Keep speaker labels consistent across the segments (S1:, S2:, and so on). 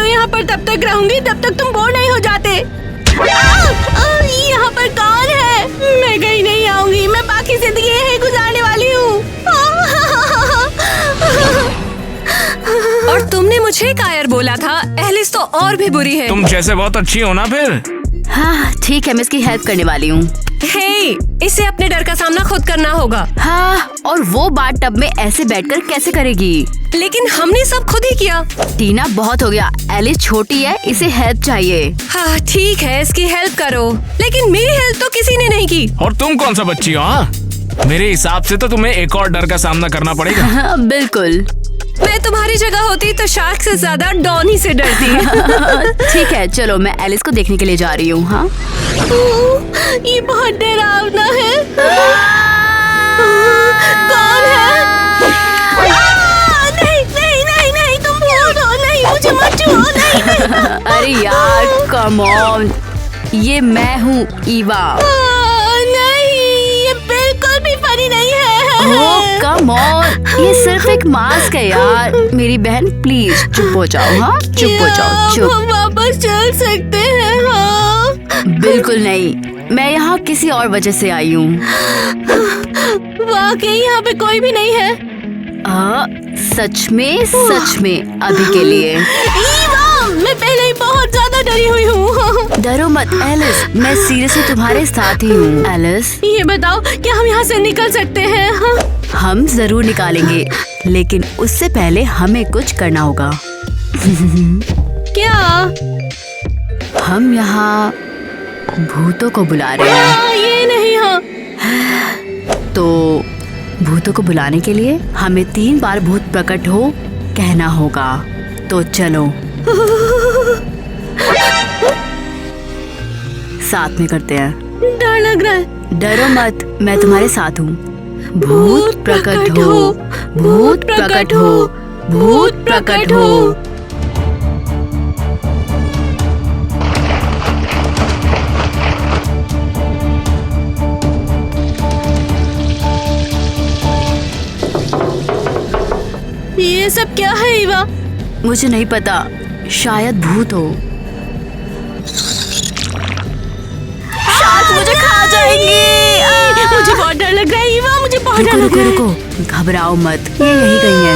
S1: तो यहाँ पर तब तक रहूंगी जब तक तुम बोर नहीं हो जाते। यहाँ पर कौन है? मैं कहीं नहीं आऊंगी, मैं बाकी जिंदगी यही गुजारने वाली हूँ।
S2: और तुमने मुझे कायर बोला था। एलिस तो और भी बुरी है।
S3: तुम जैसे बहुत अच्छी हो ना फिर।
S4: हाँ ठीक है, मैं इसकी हेल्प करने वाली हूँ।
S2: हे, इसे अपने डर का सामना खुद करना होगा।
S4: हाँ, और वो बाथ टब में ऐसे बैठकर कैसे करेगी?
S2: लेकिन हमने सब खुद ही किया।
S4: टीना बहुत हो गया, एलिस छोटी है, इसे हेल्प चाहिए।
S2: हाँ ठीक है, इसकी हेल्प करो। लेकिन मेरी हेल्प तो किसी ने नहीं की।
S3: और तुम कौन सा बच्ची हो? हाँ, मेरे हिसाब से तो तुम्हें एक और डर का सामना करना पड़ेगा।
S4: हाँ, बिल्कुल।
S2: मैं तुम्हारी जगह होती तो शार्क से ज्यादा डॉन ही से डरती।
S4: ठीक है, चलो मैं एलिस को देखने के लिए जा रही हूँ। हाँ
S1: ये बहुत डरावना है। कौन है? नहीं नहीं नहीं नहीं, तुम भूत हो। नहीं, मुझे मत छुओ। नहीं।
S4: अरे यार कम ऑन, ये मैं हूँ ईवा।
S1: नहीं, ये बिल्कुल भी फनी नहीं है।
S4: ओह कम ऑन, ये सिर्फ एक मास्क है यार। मेरी बहन प्लीज चुप हो जाओ। हाँ चुप हो जाओ, चुप।
S1: हम वापस चल सकते हैं? हाँ।
S4: बिल्कुल नहीं, मैं यहाँ किसी और वजह से आई हूँ।
S1: वाकई यहाँ पे कोई भी नहीं है?
S4: सच में अभी के लिए।
S1: ईवा, मैं पहले ही बहुत ज्यादा डरी हुई हूँ।
S4: डरो मत एलिस, मैं सीरियसली तुम्हारे साथ ही हूँ। एलिस
S1: ये बताओ, क्या हम यहाँ से निकल सकते हैं? हाँ?
S4: हम जरूर निकालेंगे, लेकिन उससे पहले हमें कुछ करना होगा।
S1: क्या?
S4: हम यहाँ भूतों को बुला रहे हैं।
S1: ये नहीं। हाँ,
S4: तो भूतों को बुलाने के लिए हमें 3 बार भूत प्रकट हो कहना होगा। तो चलो साथ में करते हैं।
S1: डर लग रहा है।
S4: डरो मत, मैं तुम्हारे साथ हूँ। भूत प्रकट हो, भूत प्रकट हो, भूत प्रकट हो।
S1: ये सब क्या है ईवा?
S4: मुझे नहीं पता, शायद भूत हो। शायद मुझे खा जाएंगे।
S1: मुझे बहुत डर लग रहा है ईवा, मुझे बहुत डर लग रहा है।
S4: रुको, घबराओ मत, ये यही कहीं है।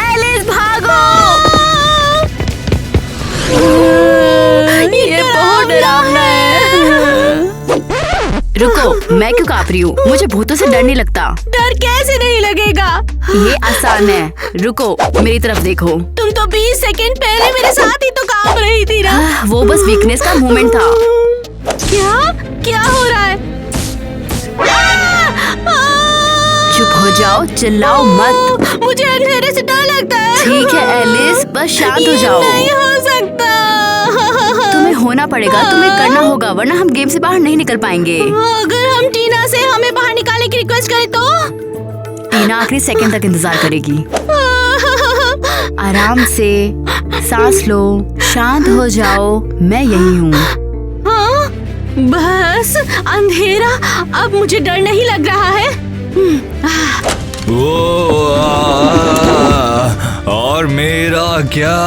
S4: एलिस भागो। ये बहुत डरावना है। रुको, मैं क्यों कांप रही हूँ? मुझे भूतों से डर नहीं लगता।
S1: डर कैसे नहीं लगेगा?
S4: ये आसान है, रुको मेरी तरफ देखो।
S1: तुम तो 20 सेकंड पहले मेरे साथ ही तो कांप रही थी ना।
S4: वो बस वीकनेस का मूवमेंट था।
S1: क्या हो रहा है?
S4: चुप हो जाओ, चिल्लाओ मत।
S1: मुझे अंधेरे से डर लगता है।
S4: ठीक है एलिस, बस शांत हो जाओ।
S1: नहीं हो सकता।
S4: तुम्हें होना पड़ेगा, तुम्हें करना होगा, वरना हम गेम से बाहर नहीं निकल पाएंगे।
S1: अगर हम टीना से हमें बाहर निकालने की रिक्वेस्ट करें तो?
S4: टीना आखिरी सेकंड तक इंतजार करेगी। आराम से सांस लो, शांत हो जाओ, मैं यही हूँ।
S1: हाँ? बस अंधेरा, अब मुझे डर नहीं लग रहा है।
S5: और मेरा क्या?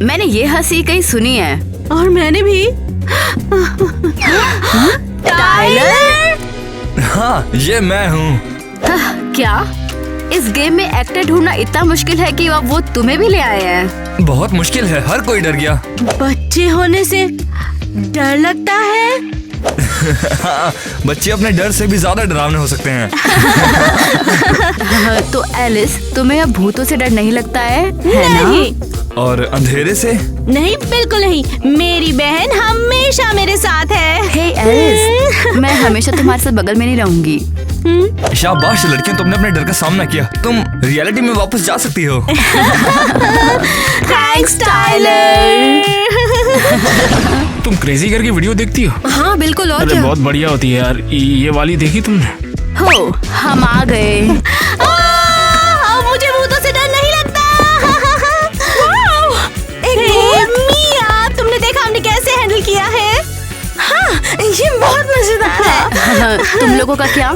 S4: मैंने ये हंसी कहीं सुनी है।
S1: और मैंने भी।
S4: टाइलर?
S5: हाँ, ये मैं हूँ।
S4: क्या इस गेम में एक्टर ढूंढना इतना मुश्किल है कि वो तुम्हें भी ले आए हैं?
S5: बहुत मुश्किल है, हर कोई डर गया।
S1: बच्चे होने से डर लगता है।
S5: हाँ, बच्चे अपने डर से भी ज्यादा डरावने हो सकते हैं।
S4: तो एलिस, तुम्हें अब भूतों से डर नहीं लगता है
S1: नहीं।
S4: ना?
S5: और अंधेरे से?
S1: नहीं, बिल्कुल नहीं। मेरी बहन हमेशा मेरे साथ है।
S4: हे एलिस, मैं हमेशा तुम्हारे साथ बगल में नहीं रहूंगी।
S5: शाबाश लड़कियों, तुमने अपने डर का सामना किया। तुम रियलिटी में वापस जा सकती हो।
S1: Thanks Tyler.
S3: तुम क्रेजी करके वीडियो देखती हो?
S2: हाँ बिल्कुल, और
S3: अरे
S2: क्या?
S3: बहुत बढ़िया होती है यार। ये वाली देखी तुमने?
S4: हो, हम आ गए।
S1: मुझे भूतों से डर नहीं लगता। मिया, तुमने देखा हमने कैसे हैंडल किया है? हाँ, ये बहुत मजेदार है।
S4: तुम लोगों का क्या?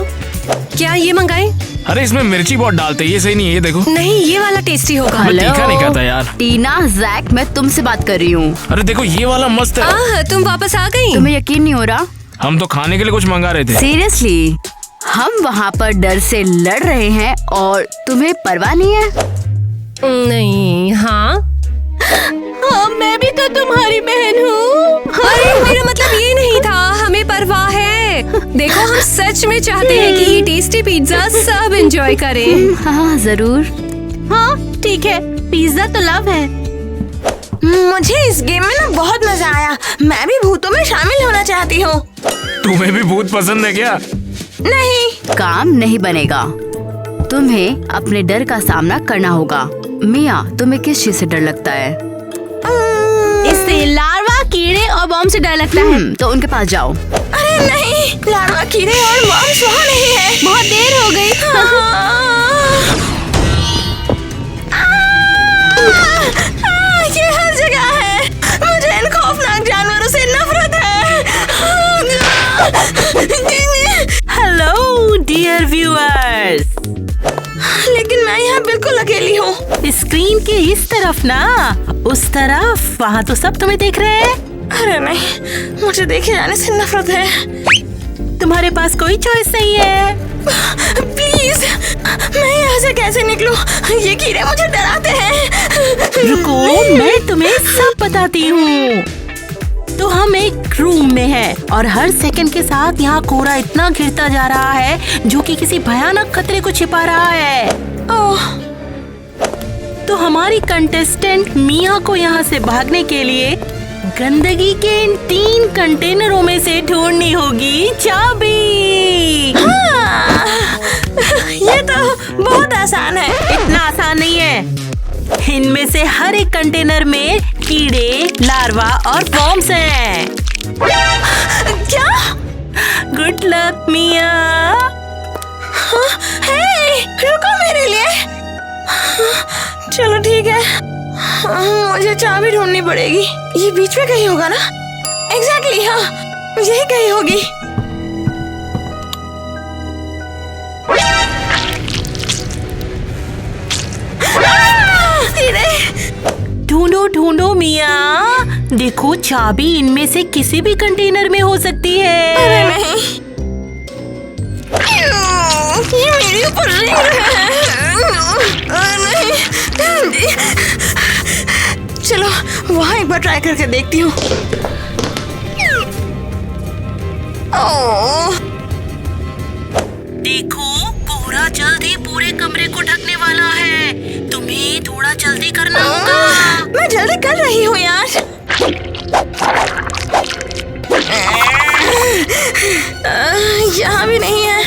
S2: क्या ये मंगाए?
S3: अरे इसमें मिर्ची बहुत डालते हैं, ये सही नहीं है, ये देखो।
S2: नहीं, ये वाला टेस्टी होगा।
S3: मैं तीखा नहीं खाता यार।
S4: टीना, जैक, मैं तुमसे बात कर रही हूँ।
S3: अरे देखो ये वाला मस्त है।
S2: तुम वापस आ गई?
S4: तुम्हें यकीन नहीं हो रहा?
S3: हम तो खाने के लिए कुछ मंगा रहे थे।
S4: सीरियसली, हम वहाँ पर डर से लड़ रहे हैं और तुम्हें परवाह नहीं है?
S2: नहीं। हाँ,
S1: मैं भी तो तुम्हारी बहन हूँ।
S2: अरे मेरा मतलब ये नहीं था, हमें परवाह है। देखो, हम सच में चाहते हैं कि ये टेस्टी पिज्जा सब एंजॉय करें।
S4: हाँ जरूर।
S1: हाँ ठीक है, पिज्जा तो लव है। मुझे इस गेम में ना बहुत मजा आया। मैं भी भूतों में शामिल होना चाहती हूँ।
S3: तुम्हें भी भूत पसंद है क्या?
S1: नहीं,
S4: काम नहीं बनेगा, तुम्हें अपने डर का सामना करना होगा। मिया, तुम्हें किस चीज से डर लगता है?
S1: इससे लार्वा, कीड़े और बॉम्ब से डर लगता है।
S4: तो उनके पास जाओ।
S1: अरे नहीं, लार्वा, कीड़े और बॉम्ब वहाँ नहीं है। बहुत देर हो गई। ये हर जगह है। मुझे इन खौफनाक जानवरों से नफरत है।
S6: हेलो डियर व्यूअर्स,
S1: लेकिन मैं यहाँ बिल्कुल अकेली हूँ।
S6: स्क्रीन के इस तरफ ना, उस तरफ, वहाँ तो सब तुम्हें देख रहे हैं।
S1: अरे नहीं, मुझे देखे जाने से नफरत है।
S6: तुम्हारे पास कोई चॉइस नहीं है।
S1: प्लीज, मैं यहाँ से कैसे निकलूं? ये कीड़े मुझे डराते हैं।
S6: रुको, मैं तुम्हें सब बताती हूँ। तो हम एक रूम में हैं और हर सेकंड के साथ यहाँ कोहरा इतना गिरता जा रहा है जो कि किसी भयानक खतरे को छिपा रहा है।
S1: ओह,
S6: तो हमारी कंटेस्टेंट मिया को यहाँ से भागने के लिए गंदगी के इन 3 कंटेनरों में से ढूंढनी होगी चाबी।
S1: हाँ, ये तो बहुत आसान है।
S6: इतना आसान नहीं है। इनमें से हर एक कंटेनर में कीड़े, लार्वा और बॉम्ब्स हैं।
S1: क्या?
S6: गुड लक मिया।
S1: हे, रुको मेरे लिए। चलो ठीक है, मुझे चाबी ढूंढनी पड़ेगी। ये बीच में कहीं होगा ना? एग्जैक्टली, हाँ, यही कहीं होगी।
S6: ढूंढो ढूंढो मिया, देखो चाबी इनमें से किसी भी कंटेनर में हो सकती है।
S1: अरे नहीं, ये मेरे ऊपर रेंग रहा है। नहीं, चलो वहाँ एक बार ट्राई करके देखती हूँ।
S6: देखो, कोहरा जल्द ही पूरे कमरे को ढकने वाला है। तुम्हें थोड़ा जल्दी करना होगा।
S1: मैं जल्दी कर रही हूँ यार। यहाँ भी नहीं है।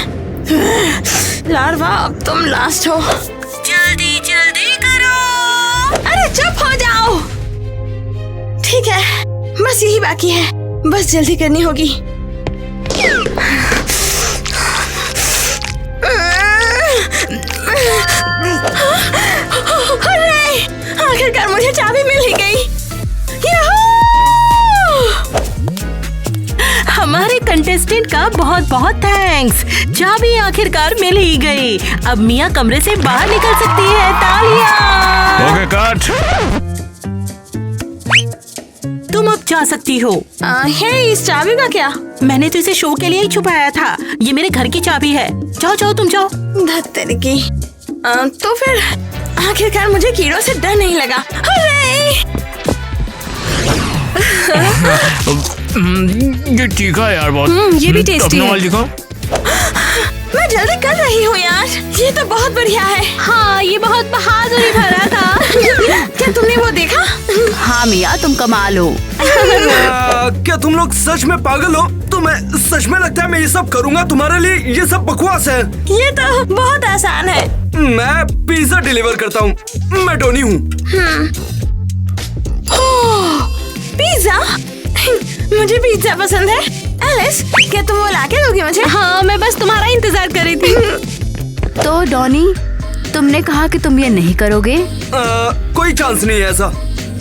S1: लार्वा, अब तुम लास्ट हो।
S6: जल्दी जल्दी करो।
S1: अरे चुप हो जाओ। ठीक है, बस यही बाकी है। बस जल्दी करनी होगी। अरे, आखिरकार मुझे चाबी मिल ही गई।
S6: हमारे कंटेस्टेंट का बहुत बहुत थैंक्स। चाबी आखिरकार मिल ही गई। अब मिया कमरे से बाहर निकल सकती है। तालियां।
S3: Okay cut.
S6: तुम अब जा सकती हो।
S1: हे, इस चाबी का क्या?
S6: मैंने तो इसे शो के लिए ही छुपाया था। ये मेरे घर की चाबी है। जाओ जाओ, तुम जाओ।
S1: धत्तेरी की। तो फिर आखिरकार मुझे कीड़ों से डर नहीं लगा। अरे!
S3: ये तीखा है यार बहुत।
S2: ये भी टेस्टी
S3: अपना
S2: है।
S3: वाला दिखाओ।
S1: मैं जल्दी कर रही हूँ यार। ये तो बहुत बढ़िया है। हाँ, ये बहुत बहादुरी भरा था। क्या तुमने वो देखा?
S4: हाँ मिया, तुम कमाल हो।
S5: क्या तुम लोग सच में पागल हो? तुम्हें सच में लगता है मैं ये सब करूँगा तुम्हारे लिए? ये सब बकवास है।
S1: ये तो बहुत आसान है।
S5: मैं पिज्जा डिलीवर करता हूँ। मैं टोनी हूँ।
S1: पिज्जा? मुझे पिज्जा पसंद है। एलिस, क्या तुम वो लाके दोगी मुझे?
S2: हाँ, मैं बस तुम्हारा इंतजार कर रही थी।
S4: तो डॉनी, तुमने कहा कि तुम ये नहीं करोगे,
S5: कोई चांस नहीं है ऐसा।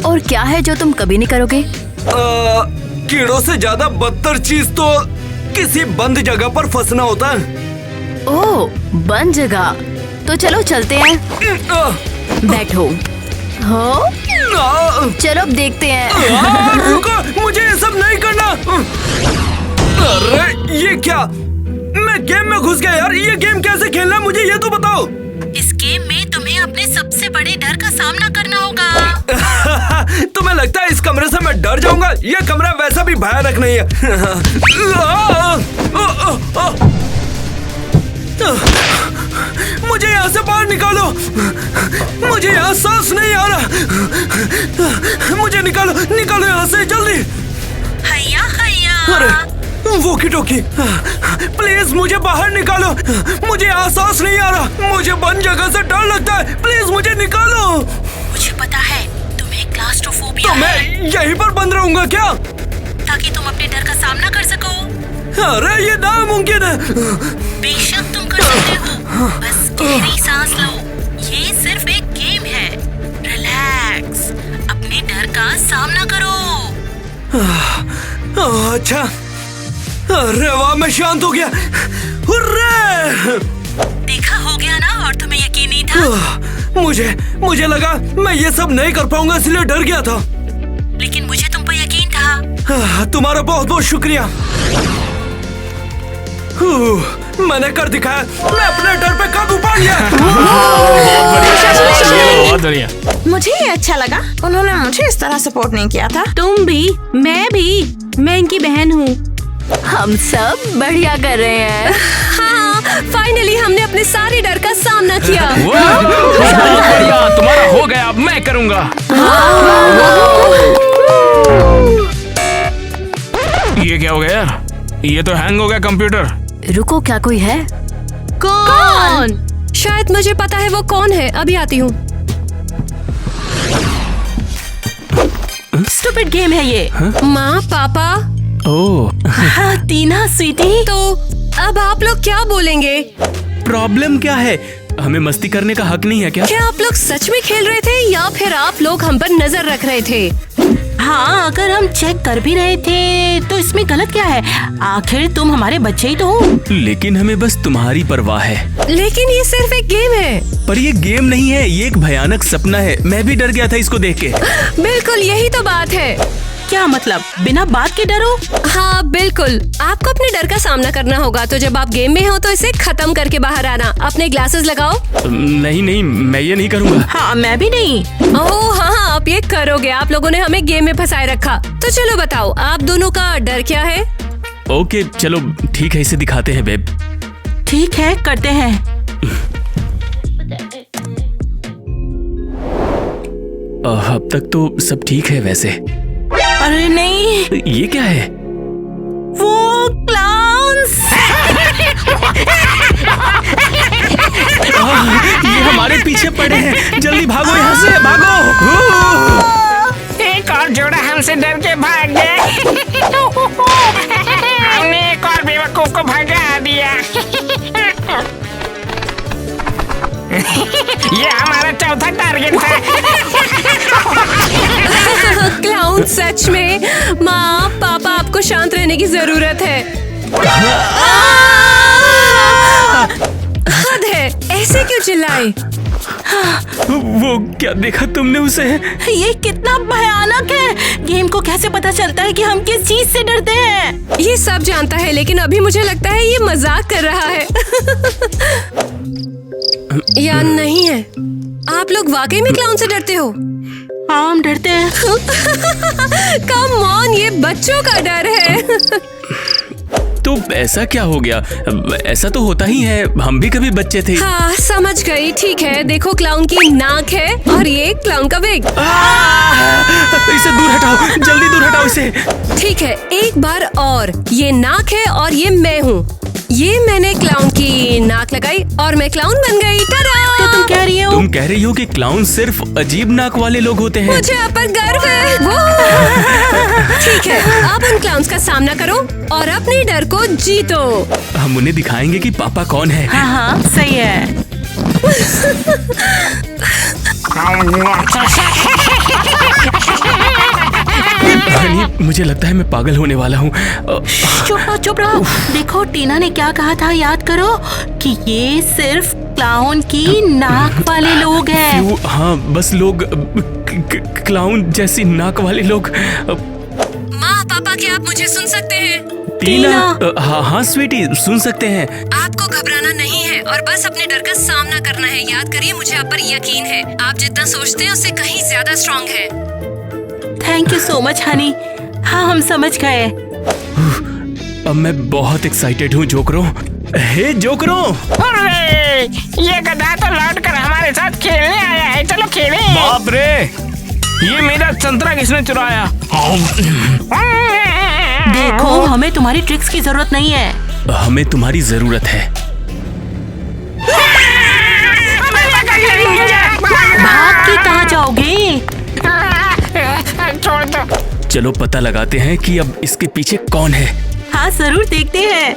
S4: और क्या है जो तुम कभी नहीं करोगे?
S5: कीड़ों से ज्यादा बदतर चीज तो किसी बंद जगह पर फंसना होता है।
S4: ओह, बंद जगह। तो चलो चलते हैं। बैठो। हो, चलो अब देखते हैं।
S5: रुको, मुझे ये सब नहीं करना। अरे ये क्या, मैं गेम में घुस गया यार। ये गेम कैसे खेलना है मुझे ये तो बताओ।
S6: इस गेम में तुम्हें अपने सबसे बड़े डर का सामना करना होगा।
S5: तुम्हें लगता है इस कमरे से मैं डर जाऊंगा? ये कमरा वैसा भी भयानक नहीं है। मुझे यहाँ से बाहर निकालो। मुझे यहाँ सांस नहीं आ रहा। मुझे निकालो, निकालो यहाँ से जल्दी।
S6: हैया हैया।
S5: अरे वोकी टोकी, प्लीज मुझे बाहर निकालो। मुझे यहाँ सांस नहीं आ रहा। मुझे बंद जगह से डर लगता है। प्लीज मुझे निकालो।
S6: मुझे पता है तुम्हें क्लास्ट्रोफोबिया
S5: तो मैं
S6: है,
S5: यहीं पर बंद रहूंगा क्या?
S6: ताकि तुम अपने डर का सामना कर सको।
S5: अरे ये नामुमकिन है।
S6: बेशक तुम कर सकते हो, बस गहरी सांस लो। ये सिर्फ एक गेम है। रिलैक्स, अपने डर का सामना करो।
S5: अच्छा, अरे वाह, मैं शांत हो गया। हुर्रे!
S6: देखा, हो गया ना? और तुम्हें यकीन नहीं था?
S5: मुझे लगा मैं ये सब नहीं कर पाऊंगा, इसलिए डर गया था।
S6: लेकिन मुझे तुम पर यकीन था।
S5: तुम्हारा बहुत बहुत शुक्रिया। मैंने कर दिखाया। मैं अपने डर पे काबू पा लिया।
S3: बहुत बढ़िया।
S1: मुझे ये अच्छा लगा, उन्होंने मुझे इस तरह सपोर्ट नहीं किया था।
S2: तुम भी, मैं भी, मैं इनकी बहन हूँ।
S4: हम सब बढ़िया कर रहे हैं।
S2: हाँ, फाइनली हमने अपने सारे डर का सामना किया।
S3: वाह, बहुत बढ़िया। तुम्हारा हो गया, अब मैं करूँगा। ये क्या हो गया यार? ये तो हैंग हो गया कंप्यूटर।
S4: रुको, क्या कोई है?
S2: कौन? शायद मुझे पता है वो कौन है। अभी आती हूँ।
S6: स्टूपिड गेम है ये।
S2: माँ, पापा।
S3: ओह,
S6: हाँ, टीना स्वीटी।
S2: तो अब आप लोग क्या बोलेंगे?
S7: प्रॉब्लम क्या है? हमें मस्ती करने का हक नहीं है क्या?
S2: क्या आप लोग सच में खेल रहे थे या फिर आप लोग हम पर नजर रख रहे थे?
S6: हाँ, अगर हम चेक कर भी रहे थे तो इसमें गलत क्या है? आखिर तुम हमारे बच्चे ही तो हो।
S7: लेकिन हमें बस तुम्हारी परवाह है।
S2: लेकिन ये सिर्फ एक गेम है।
S7: पर ये गेम नहीं है, ये एक भयानक सपना है। मैं भी डर गया था इसको देख के।
S2: बिल्कुल, यही तो बात है।
S6: क्या मतलब, बिना बात के डरो?
S2: हाँ बिल्कुल, आपको अपने डर का सामना करना होगा। तो जब आप गेम में हो तो इसे खत्म करके बाहर आना। अपने ग्लासेस लगाओ।
S7: नहीं, मैं ये नहीं करूँगा।
S6: हाँ, मैं भी नहीं।
S2: ओह हाँ, आप ये करोगे। आप लोगों ने हमें गेम में फंसाए रखा। तो चलो बताओ, आप दोनों का डर क्या है?
S7: ओके, चलो ठीक है, इसे दिखाते हैं बेब।
S6: ठीक है, करते हैं।
S7: अब तक तो सब ठीक है वैसे।
S6: अरे नहीं,
S7: ये क्या है?
S6: वो क्लाउन्स।
S7: ये हमारे पीछे पड़े हैं। जल्दी भागो यहाँ से, भागो।
S8: एक और जोड़ा हमसे डर के भाग गए। हमने एक और बेवकूफ को भगा दिया। ये हमारा चौथा टारगेट था।
S2: क्लाउन, सच में। माँ, पापा, आपको शांत रहने की जरूरत है। हद है, ऐसे क्यों चिल्लाए?
S7: वो क्या देखा तुमने उसे?
S6: ये कितना भयानक है। गेम को कैसे पता चलता है कि हम किस चीज से डरते हैं?
S2: ये सब जानता है, लेकिन अभी मुझे लगता है ये मजाक कर रहा है। या नहीं है? आप लोग वाकई में क्लाउन से डरते हो?
S6: हाँ, हम डरते हैं।
S2: कम ऑन, ये बच्चों का डर है।
S7: तो ऐसा क्या हो गया? ऐसा तो होता ही है, हम भी कभी बच्चे थे।
S2: हाँ, समझ गई। ठीक है, देखो, क्लाउन की नाक है और ये क्लाउन का बेग।
S7: इसे दूर हटाओ, जल्दी दूर हटाओ इसे।
S2: ठीक है, एक बार और। ये नाक है और ये मैं हूँ। ये मैंने क्लाउन की नाक लगाई और मैं क्लाउन बन गई।
S6: तो तुम कह रही हो?
S7: तुम कह रही हो कि क्लाउन सिर्फ अजीब नाक वाले लोग होते हैं?
S2: मुझे आप पर गर्व है। ठीक है, अब उन क्लाउन्स का सामना करो और अपने डर को जीतो।
S7: हम उन्हें दिखाएंगे कि पापा कौन है।
S6: हाँ हाँ, सही है।
S7: हनी, मुझे लगता है मैं पागल होने वाला हूँ।
S6: चुप रहो। देखो टीना ने क्या कहा था, याद करो कि ये सिर्फ क्लाउन की नाक वाले लोग हैं।
S7: फ्यू, हाँ बस लोग क्लाउन जैसी नाक वाले लोग।
S2: माँ पापा, क्या आप मुझे सुन सकते हैं?
S7: टीना, हाँ स्वीटी, सुन सकते हैं।
S2: आपको घबराना नहीं है और बस अपने डर का सामना करना है। याद करिए, मुझे आप पर यकीन है। आप जितना सोचते हैं उससे कहीं ज्यादा स्ट्रॉन्ग है।
S6: Thank you so much Honey. हाँ, हम समझ गए।
S7: अब मैं बहुत एक्साइटेड हूँ जोकरो। हे जोकरो,
S8: अरे, ये गधा तो लौट कर हमारे साथ खेलने आया है। चलो खेलें।
S3: बाप रे, ये मेरा संतरा किसने चुराया?
S6: देखो, हमें तुम्हारी ट्रिक्स की जरूरत नहीं है।
S7: हमें तुम्हारी जरूरत है।
S6: भाग के कहाँ जाओगे?
S8: छोड़ दो।
S7: चलो पता लगाते हैं कि अब इसके पीछे कौन है।
S6: हाँ, जरूर देखते हैं।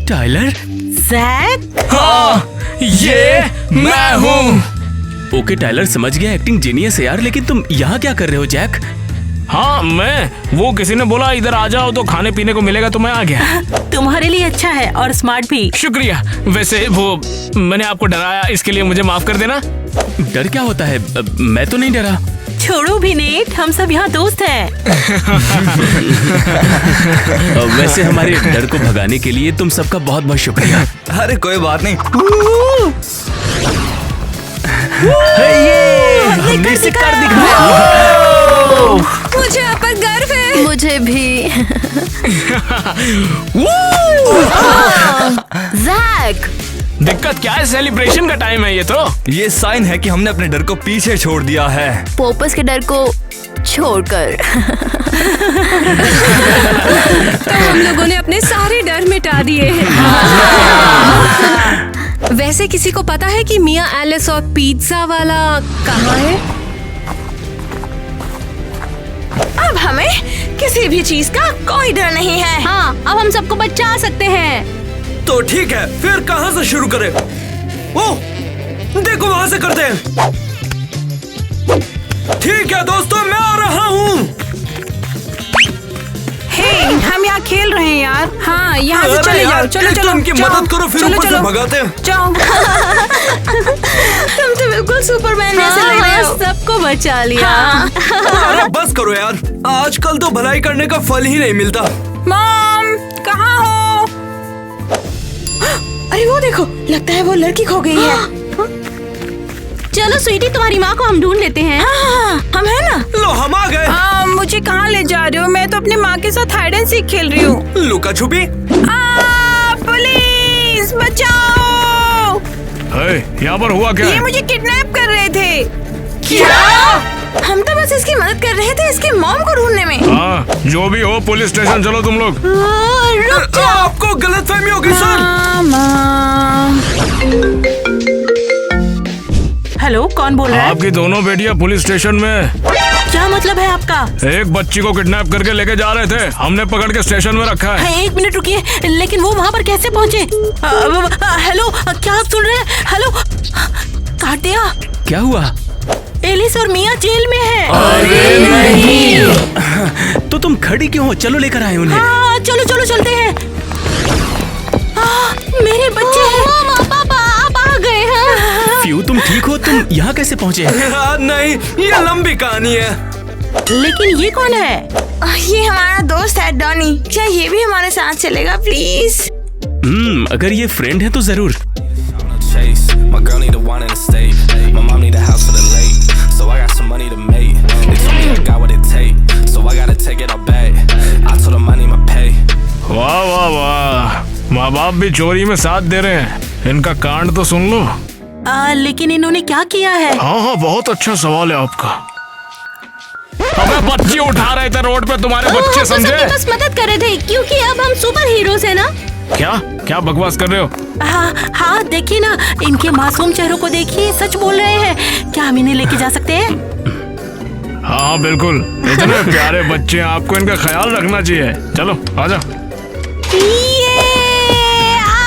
S7: टाइलर,
S6: जैक,
S3: हाँ, ये मैं हूँ।
S7: ओके टाइलर, समझ गया, एक्टिंग जीनियस है यार। लेकिन तुम यहाँ क्या कर रहे हो जैक?
S3: हाँ वो किसी ने बोला इधर आ जाओ तो खाने पीने को मिलेगा, तो मैं आ गया।
S6: तुम्हारे लिए अच्छा है और स्मार्ट भी।
S3: शुक्रिया। वैसे वो मैंने आपको डराया, इसके लिए मुझे माफ कर देना।
S7: डर क्या होता है? मैं तो नहीं डरा।
S6: छोड़ो भी नेट, हम सब यहाँ दोस्त हैं।
S7: वैसे हमारे डर को भगाने के लिए तुम सबका बहुत बहुत शुक्रिया।
S5: अरे कोई बात नहीं।
S7: हमने इसे कर दिखाया।
S2: मुझे आप पर गर्व है।
S4: मुझे भी। जैक,
S3: दिक्कत क्या है? सेलिब्रेशन का टाइम है ये तो।
S5: ये साइन है कि हमने अपने डर को पीछे छोड़ दिया है।
S4: पोपस के डर को छोड़कर।
S2: तो हम लोगों ने अपने सारे डर मिटा दिए हैं। वैसे किसी को पता है कि मिया एलिस और पिज्जा वाला कहाँ है?
S1: अब हमें किसी भी चीज का कोई डर नहीं है।
S4: हाँ, अब हम सबको बचा सकते हैं।
S5: तो ठीक है, फिर कहाँ से शुरू करें? ओह, देखो वहाँ से करते हैं। ठीक है दोस्तों, मैं आ रहा हूँ।
S1: हम यहाँ खेल रहे हैं यार।
S2: हाँ, यहाँ से
S5: अरे
S2: चले जाओ।
S5: यार,
S2: चलो
S5: एक तो
S2: चलो
S5: उनकी
S2: जाओ।
S5: मदद करो, फिर
S2: चलो,
S5: ऊपर से
S2: चलो।
S5: भगाते हैं।
S2: जाओ।
S1: तुम तो बिल्कुल सुपरमैन जैसे लग रहे हो।
S6: सबको बचा लिया।
S5: अरे बस करो यार, आजकल तो भलाई करने का फल ही नहीं मिलता।
S1: मॉम, कहाँ हो? अरे वो देखो, लगता है वो लड़की खो गई है।
S6: चलो स्वीटी, तुम्हारी माँ को हम ढूंढ लेते हैं।
S1: हाँ, हम है ना।
S5: लो, हम आ गए।
S1: मुझे कहाँ ले जा रहे हो? मैं तो अपनी माँ के साथ हाइड एंड सीक खेल रही हूँ।
S5: लुका छुपी।
S1: पुलिस बचाओ!
S3: यहाँ पर हुआ क्या?
S1: ये मुझे किडनैप कर रहे थे। क्या? हम तो बस इसकी मदद कर रहे थे, इसकी मॉम को ढूंढने में।
S3: हाँ, जो भी हो, पुलिस स्टेशन चलो तुम लोग।
S5: आपको गलतफहमी होगी सर।
S6: हेलो, कौन बोल रहा है?
S3: आपकी दोनों बेटियां पुलिस स्टेशन में।
S6: क्या मतलब है आपका?
S3: एक बच्ची को किडनैप करके लेके जा रहे थे, हमने पकड़ के स्टेशन में रखा है।
S6: एक मिनट रुकिए, लेकिन वो वहाँ पर कैसे पहुँचे? हेलो, क्या आप सुन रहे हैं? हेलो, काट दिया।
S7: क्या हुआ?
S6: एलिस और मिया जेल में है।
S7: अरे नहीं। तो तुम खड़ी क्यों हो? चलो लेकर आए उन्हें।
S6: हाँ, चलो चलो चलते हैं। मेरे बच्चे हैं। पापा, आप आ गए हैं।
S7: फ्यू, तुम ठीक हो? तुम यहाँ कैसे पहुँचे?
S5: नहीं, ये लंबी कहानी है।
S6: लेकिन ये कौन है?
S1: ये हमारा दोस्त है डॉनी। क्या ये भी हमारे साथ चलेगा प्लीज?
S7: अगर ये फ्रेंड है तो जरूर।
S9: Chase. My girl need a one in the state. My mom need a house for the late. So I got some money to make. They told me I got what it take. So I gotta take it all back. I told them I need my pay.
S3: वाह वाह वाह, माँ बाप भी चोरी में साथ दे रहे हैं। इनका कांड तो सुन लो।
S6: लेकिन इन्होंने क्या किया है?
S3: हाँ, बहुत अच्छा सवाल है आपका। अबे बच्ची उठा रहे थे रोड पे, तुम्हारे बच्चे समझे?
S6: बस मदद कर रहे थे, क्योंकि अब हम सुपर हीरोज हैं ना।
S3: क्या क्या बकवास कर रहे हो?
S6: हाँ, देखिए ना, इनके मासूम चेहरों को देखिए, सच बोल रहे हैं। क्या हम इन्हें लेके जा सकते हैं?
S3: हाँ बिल्कुल, इतने प्यारे बच्चे हैं, आपको इनका ख्याल रखना चाहिए। चलो आजा।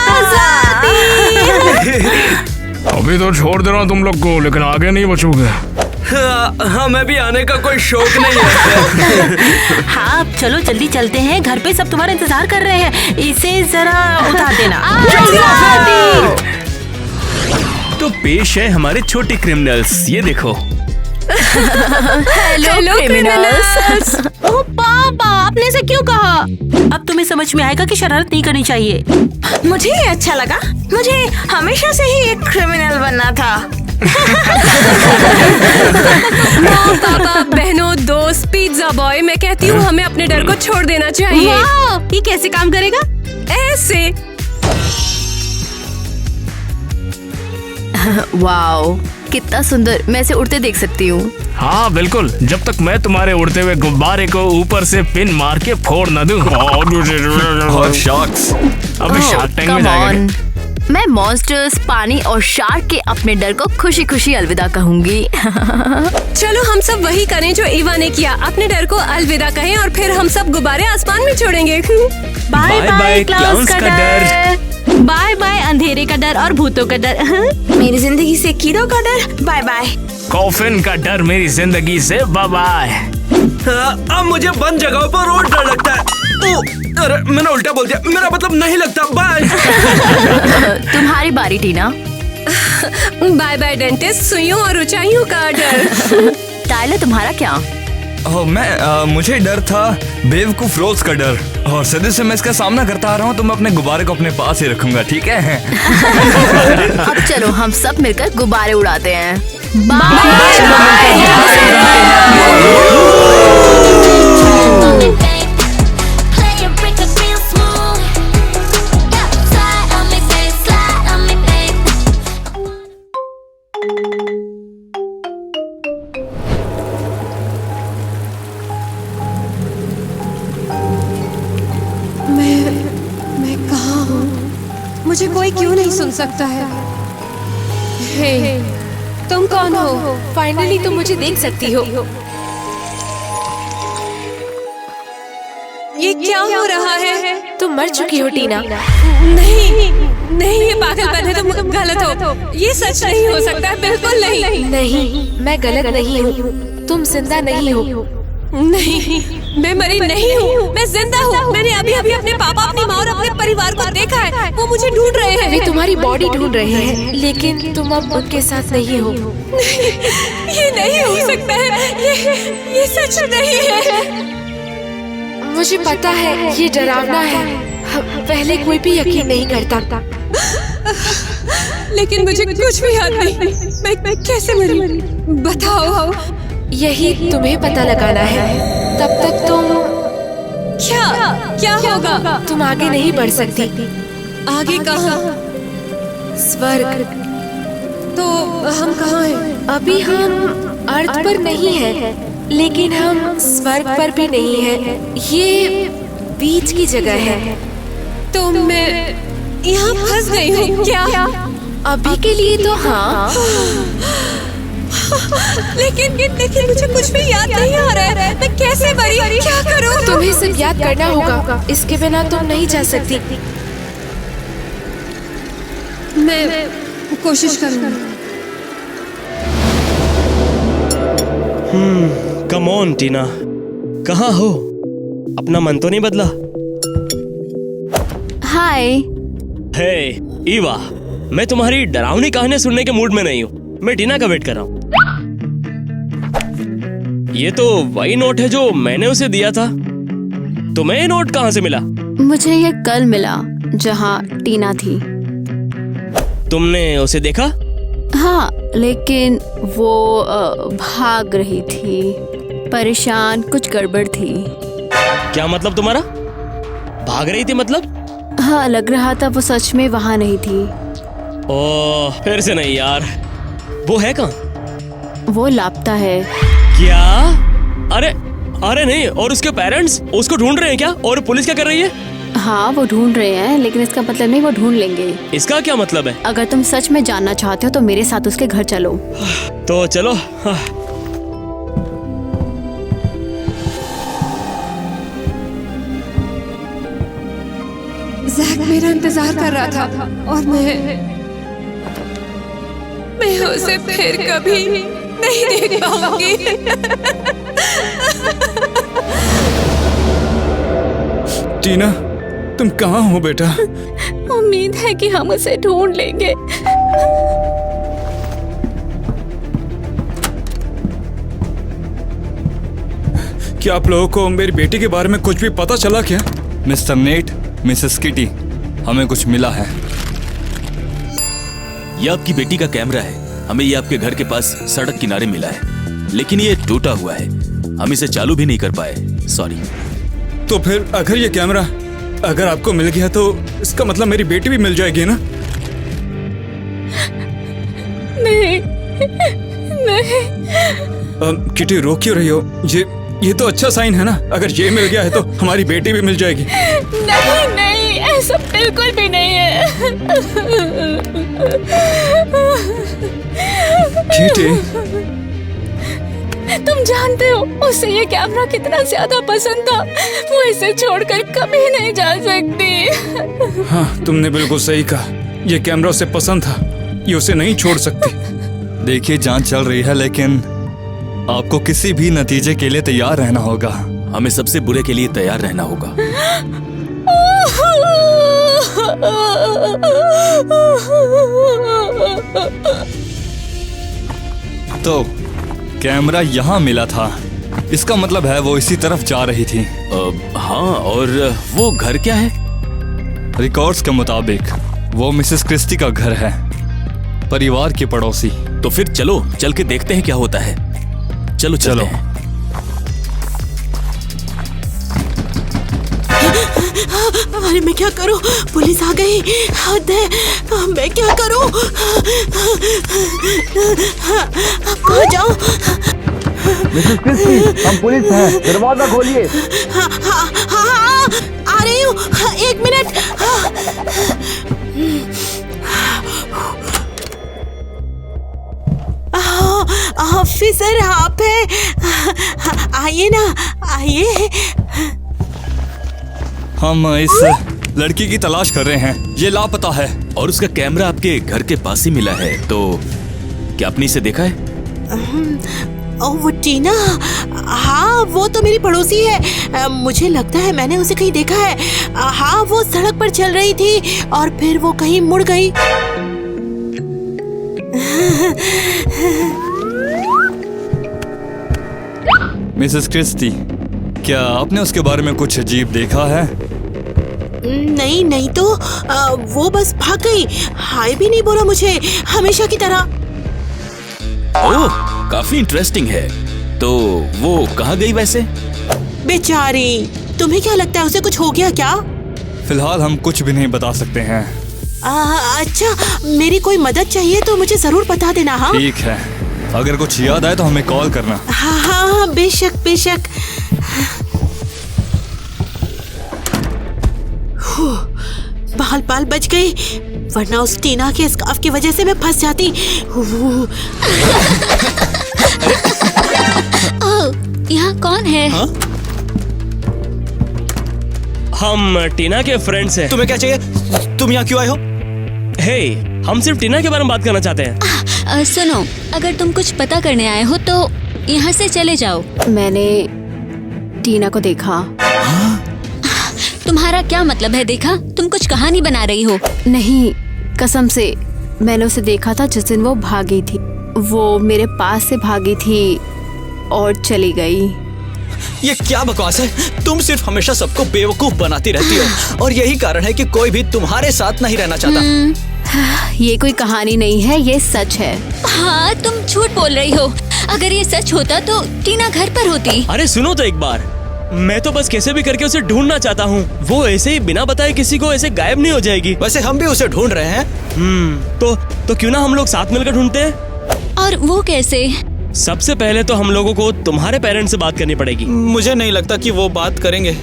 S6: आजादी।
S3: अभी तो छोड़ दे रहा हूँ तुम लोग को, लेकिन आगे नहीं बचोगे।
S5: हमें भी आने का कोई शौक नहीं है।
S6: हाँ अब चलो जल्दी चलते हैं, घर पे सब तुम्हारा इंतजार कर रहे हैं। इसे जरा उतार देना।
S7: तो पेश है हमारे छोटे क्रिमिनल्स, ये देखो।
S2: Hello criminals.
S6: ओह पापा, आपने ऐसे क्यों कहा? अब तुम्हें समझ में आएगा कि शरारत नहीं करनी चाहिए।
S1: मुझे ये अच्छा लगा। मुझे हमेशा से ही एक क्रिमिनल बनना था।
S2: माँ, पापा, बहनों, दोस्त, पिज्जा बॉय, मैं कहती हूँ हमें अपने डर को छोड़ देना चाहिए।
S6: वाह, ये कैसे काम करेगा?
S2: ऐसे।
S4: वाओ, कितना सुंदर। मैं इसे उड़ते देख सकती हूँ।
S3: हाँ बिल्कुल, जब तक मैं तुम्हारे उड़ते हुए गुब्बारे को ऊपर से पिन मार के फोड़ न दूं।
S7: शार्क्स।
S3: अभी शार्क टैंक में
S4: Come
S3: जाएगा।
S4: on। मैं मॉन्स्टर्स, पानी और शार्क के अपने डर को खुशी खुशी अलविदा कहूंगी।
S2: चलो हम सब वही करें जो इवा ने किया, अपने डर को अलविदा कहें और फिर हम सब गुब्बारे आसमान में छोड़ेंगे।
S6: बाय बाय क्लाउड्स का
S7: डर।
S6: बाय बाय अंधेरे का डर और भूतों का डर।
S1: मेरी जिंदगी से कीड़ों का डर, बाय बाय।
S3: कॉफिन का डर मेरी जिंदगी से बाय बाय।
S5: अब मुझे बंद जगहों पर रोड डर लगता है। अरे मैंने उल्टा बोल दिया, मेरा मतलब नहीं लगता। बाय।
S4: तुम्हारी बारी टीना।
S2: बाय बाय डेंटिस्ट, सुइयों और ऊंचाइयों का डर।
S4: टाइलर तुम्हारा क्या?
S10: मुझे डर था बेवकूफ रोज का डर, और सदी से मैं इसका सामना करता आ रहा हूँ, तो मैं अपने गुब्बारे को अपने पास ही रखूंगा, ठीक है?
S4: अब चलो हम सब मिलकर गुब्बारे उड़ाते हैं।
S2: मैं कहाँ हूँ? मुझे कोई क्यों नहीं सुन सकता है? हे, तुम कौन हो? फाइनली तुम मुझे देख सकती हो। ये क्या हो रहा है?
S11: तुम मर चुकी हो टीना।
S2: नहीं नहीं, ये पागलपन है, तुम गलत हो। ये सच नहीं हो सकता, बिल्कुल नहीं।
S11: नहीं, मैं गलत नहीं हूँ, तुम जिंदा नहीं हो।
S2: नहीं, मैं मरी नहीं हूँ, मैं जिंदा हूँ। मैंने अभी अभी अपने पापा, अपनी माँ और अपने परिवार को देखा है। वो मुझे ढूंढ रहे हैं।
S11: वे तुम्हारी बॉडी ढूंढ रहे हैं, लेकिन तुम अब उनके साथ नहीं हो।
S2: नहीं, ये नहीं हो सकता है। ये सच नहीं है।
S11: मुझे पता है ये डरावना है, पहले कोई भी यकीन नहीं करता,
S2: लेकिन मुझे कुछ भी याद नहीं। मैं कैसे मरी? बताओ।
S11: यही तुम्हें पता लगाना है। तब तक तुम
S2: क्या होगा?
S11: तुम आगे नहीं बढ़ सकती।
S2: आगे कहाँ?
S11: स्वर्ग।
S2: तो हम कहाँ हैं?
S11: अभी हम अर्थ पर नहीं हैं, लेकिन हम स्वर्ग पर भी नहीं हैं। ये बीच की जगह है।
S2: तो मैं यहाँ फंस गई हूँ क्या?
S11: अभी के लिए तो हाँ।
S2: लेकिन मुझे कुछ भी याद नहीं आ रहा है। मैं कैसे मरी? क्या करूँ?
S11: तुम्हें सिर्फ याद करना होगा, इसके बिना तुम नहीं जा सकती।
S2: मैं कोशिश करूँगी।
S12: कम ऑन टीना, कहाँ हो? अपना मन तो नहीं बदला?
S4: हाय।
S12: हे ईवा, मैं तुम्हारी डरावनी कहानी सुनने के मूड में नहीं हूँ। मैं टीना का वेट कर रहा हूँ। ये तो वही नोट है जो मैंने उसे दिया था। तुम्हें ये नोट कहाँ से मिला?
S4: मुझे ये कल मिला, जहाँ टीना थी।
S12: तुमने उसे देखा?
S4: हाँ, लेकिन वो भाग रही थी, परेशान, कुछ गड़बड़ थी।
S12: क्या मतलब तुम्हारा? भाग रही थी मतलब?
S4: हाँ, लग रहा था वो सच में वहाँ नहीं थी।
S12: ओह, फिर से नहीं यार। वो है कहाँ?
S4: वो लापता है।
S12: क्या? अरे नहीं, और उसके पेरेंट्स उसको ढूंढ रहे हैं क्या? और पुलिस क्या कर रही है?
S4: हाँ, वो ढूंढ रहे हैं, लेकिन इसका मतलब नहीं वो ढूंढ लेंगे।
S12: इसका क्या मतलब है?
S4: अगर तुम सच में जानना चाहते हो तो मेरे साथ उसके घर चलो।
S12: तो चलो।
S2: जैक मेरा इंतजार कर रहा था और मैं उसे फिर कभी नहीं देख पाऊंगी।
S5: टीना, तुम कहाँ हो बेटा?
S11: उम्मीद है कि हम उसे ढूंढ लेंगे।
S5: क्या आप लोगों को मेरी बेटी के बारे में कुछ भी पता चला क्या?
S10: मिस्टर नेट, मिसेस किटी, हमें कुछ मिला है।
S7: ये आपकी बेटी का कैमरा है। हमें ये आपके घर के पास सड़क किनारे मिला है, लेकिन ये टूटा हुआ है। हम इसे चालू भी नहीं कर पाए। सॉरी।
S5: तो फिर अगर ये कैमरा अगर आपको मिल गया तो इसका मतलब मेरी बेटी भी मिल जाएगी ना?
S11: नहीं, नहीं।
S5: किटी, रो क्यों रही हो? ये तो अच्छा साइन है ना। अगर ये मिल गया है तो हमारी बेटी भी मिल जाएगी।
S11: नहीं, नहीं, ऐसा बिल्कुल भी नहीं है।
S5: किटी,
S11: तुम जानते हो उसे ये कैमरा कितना ज्यादा पसंद था। वो इसे छोड़कर कभी नहीं जा सकती।
S5: हाँ, तुमने बिल्कुल सही कहा। ये कैमरा उसे पसंद था, ये उसे नहीं छोड़ सकती।
S10: देखिए, जांच चल रही है, लेकिन आपको किसी भी नतीजे के लिए तैयार रहना होगा।
S7: हमें सबसे बुरे के लिए तैयार रहना होगा।
S10: तो कैमरा यहाँ मिला था, इसका मतलब है वो इसी तरफ जा रही थी।
S7: हाँ, और वो घर क्या है?
S10: रिकॉर्ड्स के मुताबिक वो मिसेस क्रिस्टी का घर है, परिवार की पड़ोसी।
S7: तो फिर चलो, चल के देखते हैं क्या होता है। चलो चलो।
S6: अरे मैं क्या करूं? पुलिस आ गई। हद है, मैं क्या करूं? आ जाओ।
S10: मिसेस क्रिस्टी, हम पुलिस हैं, दरवाजा खोलिए।
S6: हाँ, आ रही हूँ। 1 मिनट। ऑफिसर, आप हैं? आइए ना, आइए।
S10: हम इस लड़की की तलाश कर रहे हैं, ये लापता है।
S7: और उसका कैमरा आपके घर के पास ही मिला है, तो क्या आपने इसे देखा है?
S6: वो टीना, हाँ वो तो मेरी पड़ोसी है। मुझे लगता है मैंने उसे कहीं देखा है। हाँ, वो सड़क पर चल रही थी और फिर वो कहीं मुड़ गई।
S10: मिसेस क्रिस्टी, क्या आपने उसके बारे में कुछ अजीब देखा है?
S6: नहीं तो वो बस भाग गई। हाय भी नहीं बोला मुझे, हमेशा की तरह।
S7: ओह, काफी इंटरेस्टिंग है। तो वो कहाँ गई वैसे?
S6: बेचारी, तुम्हें क्या लगता है उसे कुछ हो गया क्या?
S10: फिलहाल हम कुछ भी नहीं बता सकते हैं।
S6: अच्छा, मेरी कोई मदद चाहिए तो मुझे जरूर बता देना। हाँ
S10: ठीक है, अगर कुछ याद आए तो हमें कॉल करना।
S6: हाँ, बेशक बेशक। बाल बच गई, वरना उस टीना के स्कार्फ की वजह से मैं फंस जाती।
S11: यहाँ कौन है?
S12: हाँ? हम टीना के फ्रेंड्स हैं।
S5: तुम्हें क्या चाहिए? तुम यहाँ क्यों आए हो?
S12: हे, हम सिर्फ टीना के बारे में बात करना चाहते हैं।
S11: सुनो, अगर तुम कुछ पता करने आए हो तो यहाँ से चले जाओ।
S2: मैंने टीना को देखा।
S11: तुम्हारा क्या मतलब है देखा? तुम कुछ कहानी बना रही हो।
S2: नहीं, कसम से मैंने उसे देखा था जिस दिन वो भागी थी। वो मेरे पास से भागी थी और चली गई।
S5: ये क्या बकवास है? तुम सिर्फ हमेशा सबको बेवकूफ बनाती रहती हो और यही कारण है कि कोई भी तुम्हारे साथ नहीं रहना चाहता।
S2: ये कोई कहानी नहीं है, ये सच है।
S11: हाँ, तुम झूठ बोल रही हो। अगर ये सच होता तो टीना घर पर होती।
S12: अरे सुनो तो एक बार, मैं तो बस कैसे भी करके उसे ढूंढना चाहता हूँ। वो ऐसे ही बिना बताए किसी को ऐसे गायब नहीं हो जाएगी।
S5: वैसे हम भी उसे ढूंढ रहे हैं।
S12: तो क्यों ना हम लोग साथ मिलकर ढूंढते हैं?
S11: और वो कैसे?
S12: सबसे पहले तो हम लोगों को तुम्हारे पेरेंट्स से बात करनी पड़ेगी।
S5: मुझे नहीं लगता कि वो बात करेंगे।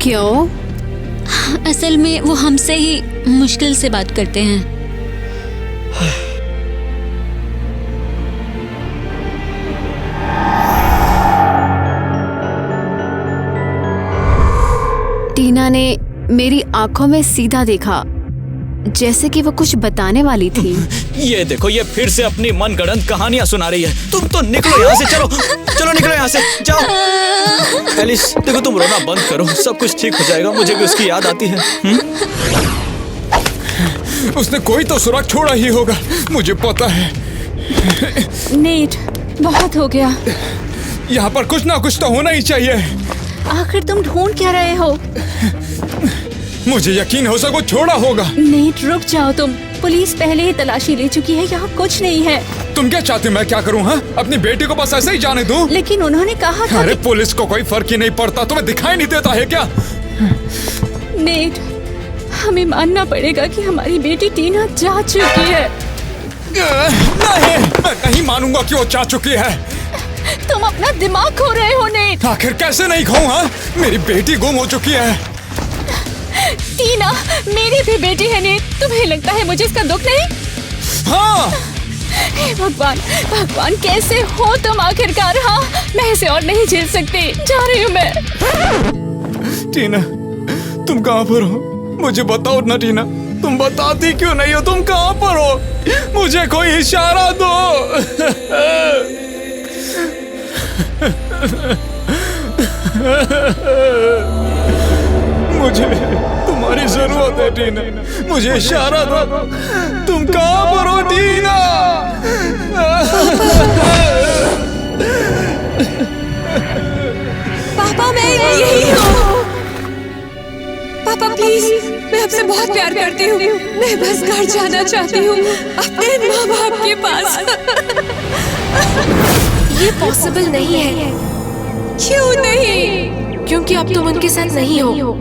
S2: क्यों?
S11: असल में वो हमसे ही मुश्किल से बात करते हैं।
S2: टीना ने मेरी आंखों में सीधा देखा
S4: जैसे कि वो कुछ बताने वाली थी।
S7: ये देखो, ये फिर से अपनी मनगढ़ंत कहानियां सुना रही है। तुम तो निकलो यहाँ से, चलो चलो निकलो यहाँ से, जाओ। एलिस देखो, तुम रोना बंद करो, सब कुछ ठीक हो जाएगा। मुझे भी उसकी याद आती है।
S10: उसने कोई तो सुराग छोड़ा ही होगा, मुझे पता है।
S4: नेट, बहुत हो गया।
S10: यहाँ पर कुछ ना कुछ तो होना ही चाहिए।
S4: आखिर तुम ढूंढ क्या रहे हो?
S10: मुझे यकीन हो सको छोड़ा होगा।
S4: नेट रुक जाओ तुम, पुलिस पहले ही तलाशी ले चुकी है, यहाँ कुछ नहीं है।
S10: तुम क्या चाहते हो मैं क्या करूँ? हाँ, अपनी बेटी को बस ऐसे ही जाने दूं?
S4: लेकिन उन्होंने कहा था।
S10: अरे पुलिस को कोई फर्क ही नहीं पड़ता, तुम्हें दिखाई नहीं देता है क्या?
S4: नेट, हमें मानना पड़ेगा कि हमारी बेटी टीना जा चुकी है।
S10: नहीं, मैं नहीं मानूंगा कि वो जा चुकी है।
S4: तुम अपना दिमाग खो रहे हो नेट।
S10: आखिर कैसे नहीं खोऊं? हाँ, मेरी बेटी गुम हो चुकी है।
S4: टीना मेरी भी बेटी है नेट, तुम्हें लगता है मुझे इसका दुख नहीं?
S10: हाँ।
S4: हे भगवान, भगवान कैसे हो तुम आखिरकार? हाँ, मैं इसे और नहीं झेल सकती, जा रही हूँ मैं।
S10: टीना, तुम कहाँ पर हो? मुझे बताओ ना टीना, तुम बताती क्यों नहीं हो? तुम कहाँ पर हो? मुझे कोई इशारा दो। मुझे तुम्हारी जरूरत है टीना, मुझे इशारा दो। तुम कहाँ पर हो टीना?
S2: पापा, मैं यही हूँ। पापा प्लीज, मैं आपसे बहुत प्यार करती हूँ। मैं बस घर जाना चाहती हूँ, अपने माँ बाप के पास।
S11: ये पॉसिबल नहीं है।
S2: क्यों नहीं?
S11: क्योंकि अब तुम उनके साथ नहीं हो।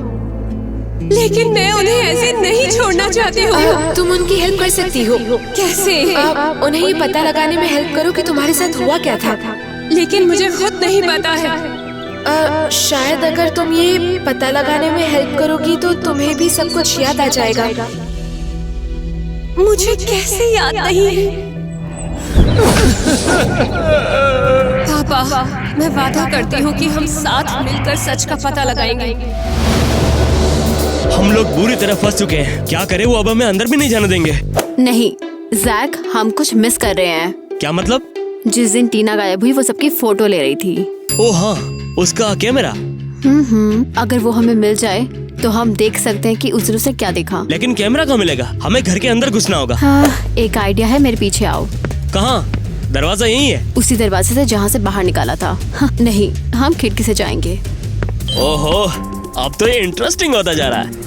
S2: लेकिन मैं उन्हें ऐसे नहीं छोड़ना चाहती हूँ।
S11: तुम उनकी हेल्प कर सकती हो।
S2: कैसे?
S11: उन्हें ये पता लगाने में हेल्प करो कि तुम्हारे साथ हुआ क्या था।
S2: लेकिन मुझे खुद नहीं पता है।
S11: शायद अगर तुम ये पता लगाने में हेल्प करोगी तो तुम्हें भी सब कुछ याद आ जाएगा।
S2: मुझे कैसे याद नहीं? पापा, मैं वादा करती हूँ कि हम साथ मिलकर सच का पता लगाएंगे।
S12: हम लोग बुरी तरह फंस चुके हैं। क्या करें, वो अब हमें अंदर भी नहीं जाने देंगे।
S4: नहीं जैक, हम कुछ मिस कर रहे हैं।
S12: क्या मतलब?
S4: जिस दिन टीना गायब हुई वो सबकी फोटो ले रही थी।
S12: ओह हाँ, उसका कैमरा।
S4: अगर वो हमें मिल जाए तो हम देख सकते हैं कि उसने उसे क्या देखा।
S12: लेकिन कैमरा कहाँ मिलेगा? हमें घर के अंदर घुसना होगा।
S4: हाँ, एक आइडिया है, मेरे पीछे आओ।
S12: कहाँ? दरवाजा यही है?
S4: उसी दरवाजे से जहाँ से बाहर निकाला था। हाँ, नहीं, हम खिड़की से जाएंगे।
S12: ओहो, अब तो ये इंटरेस्टिंग होता जा रहा है।